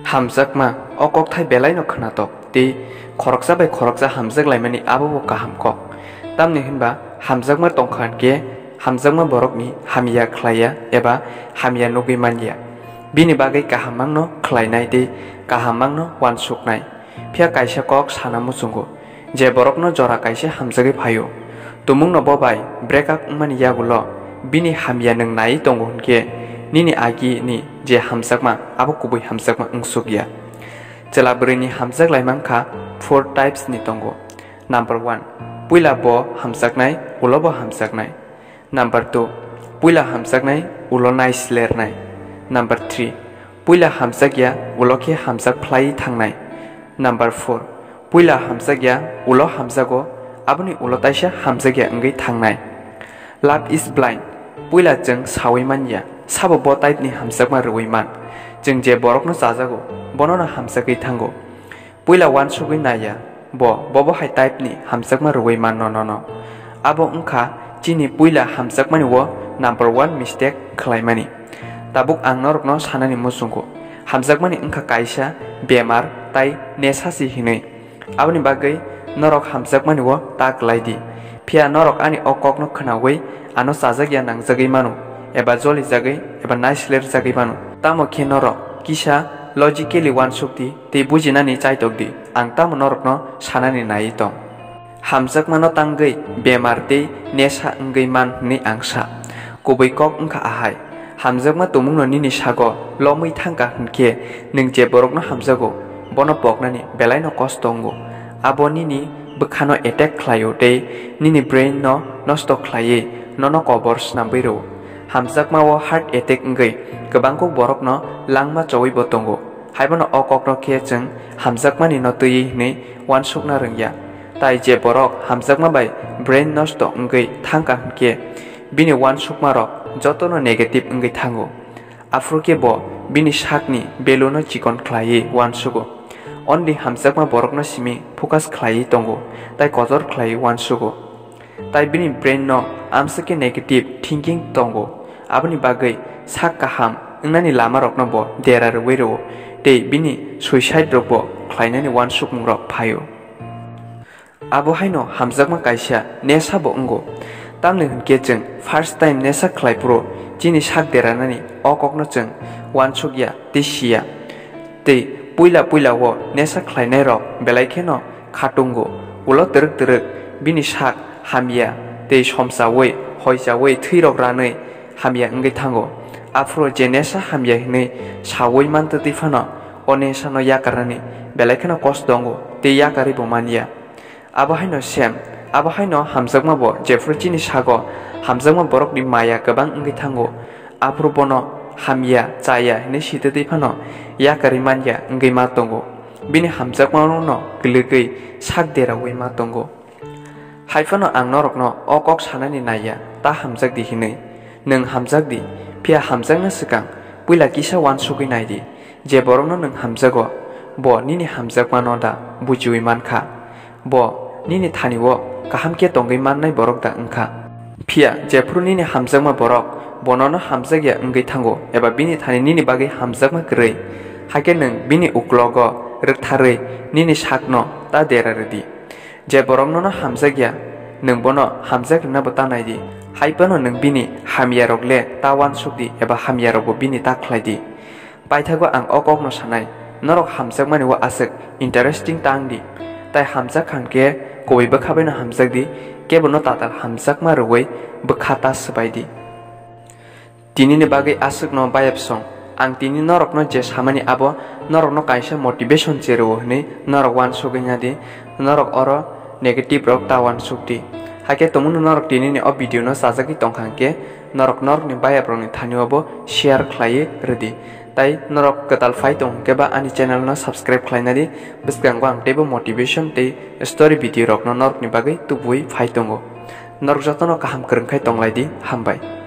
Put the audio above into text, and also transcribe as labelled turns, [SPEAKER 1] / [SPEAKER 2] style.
[SPEAKER 1] Hamjakma okok thai belai no khnatok ti khoroksa bai khoroksa hamjak laimani abo kaham kok tamni hinba hamjakma tongkhan ke hamjakma borokni hamia khlaya eba hamia nugui manya bini bagai kahamang no khlainai ti kahamang no wansuknai phia kaisa kok sana musungo je borok no jora kaisa hamjagi phayo tumung no bobai break up mani yagulo bini hamia nang nai tongo ke nini agi ni je hamjakma abo kubui hamjakma ungsukya celabrini hamjak laimangkha 4 types ni tongo. Number 1 puila bo hamjaknai ulo bo hamjaknai. Number 2 puila hamjaknai ulo nai slernai. Number 3 puila hamjakya ulo ke hamjak phlai thangnai. Number 4 puila hamjakya ulo hamjago aboni ulo taisa hamjakya ngai thangnai. Love is blind puila jeng sawi manya sabo bo type ni hamjakma rui man jeng je borok no sajago bono na hamjakai thango puila wan sugui naya bo hai type ni hamjakma rui man no abo ungkha chini puila hamjakmani wo number 1 mistake khlaimani tabuk ang norok no sanani musungo hamjakmani ungkha kaisa bemar tai nesasi hinai aboni bagai norok hamjakmani wo tak laidi phia norok ani okok no khnawi ano sajagya nangjagui manu eba joli jagai eba naisler jagai manu tamo khe norok kisa logically wan sukti te bujinani chaitokdi ang tamo norok no sanani nai tong hamjakmano tangai bemar te nesa ngai man ni angsa kubui kok ungkha ahai hamjakma tumung no nini sago lomui thangka hunke ning je borok no hamjago bono poknani belai no kostongo abo nini bukhano attack khlayo te nini brain no nosto khlaye nono kobors nambiro hamjakma wo heart attack ngai gobangko borok no langma chawai botongo haibano okok no khe jeng hamjakmani no tui ni wansukna rengya tai je borok hamjakma bai brain nosto ngai thangka hunke bini wansukma rok jotono negative ngai thango afroke bo bini sakni belono chikon khlaye wansugo only hamjakma borok no simi focus khlaye tongo tai kozor khlaye wansugo tai bini brain no amsake negative thinking tongo aboni bagai sak kaham nani lama rok no bo derar wero te bini suicide rok bo khlainani wansuk mungrok phayo abo haino hamjakma kaisa nesa bo ungo tamle hunke jeng first time nesa khlaipro chini sak deranani okok no jeng wansukya tisia te puila wo nesa khlainai rok belaikhe no khatungo ulo terek bini sak hamia te somsawe hoisawe thirok ranai hamia ngai thango afro jenesa hamia hinai sawoi mantati phano onesa no yakarani belaikhe no kostongo te yakari bomania abo haino sem abo haino hamjakma bo jefro chini sago hamjakma borok ni maya gobang ngai thango afro bono hamia chaya hinai sitati phano yakari manya ngai ma tongo bini hamjakma no glegei sak derawi ma tongo haifano ang norok no okok sanani naya ta hamjak di hinai nung hamjak di phia hamjak na sikang puila kisa wan sugui nai di je borok no nung hamjago bo nini hamjak mano da bujui mankha bo nini thani wo kaham ke tongai mannai borok da ungkha phia je phru nini hamjakma borok bonono hamjakya ngai thango eba bini thani nini bagai hamjakma grei hake nung bini uklogo rthare nini sakno ta derardi je borok no hamjakya nung bono hamjak na botanai di haipano nung bini hamia rokle tawan sukdi eba hamia rokbo bini ta khlaidi paithago ang okok no sanai norok hamjakmani wa asek interesting tangdi tai hamjak khanke koi bakhabe no hamjak di kebono tatal hamjakma roi bakhata sbaidi tinini bagai asek no bayap song ang tini norok no je samani abo norok no kaisa motivation chero ni norok wan sugenya di norok oro negative rok tawan sukti hake tomun norok tini ni o video no sajaki tongkhangke norok ni bayap rok ni thanio bo share khlai redi tai norok katal fai tong keba ani channel no subscribe khlainadi biskango ang tebo motivation te story video rok no norok ni bagai tubui fai tongo norok jotono kaham krengkhai tonglai di hambai।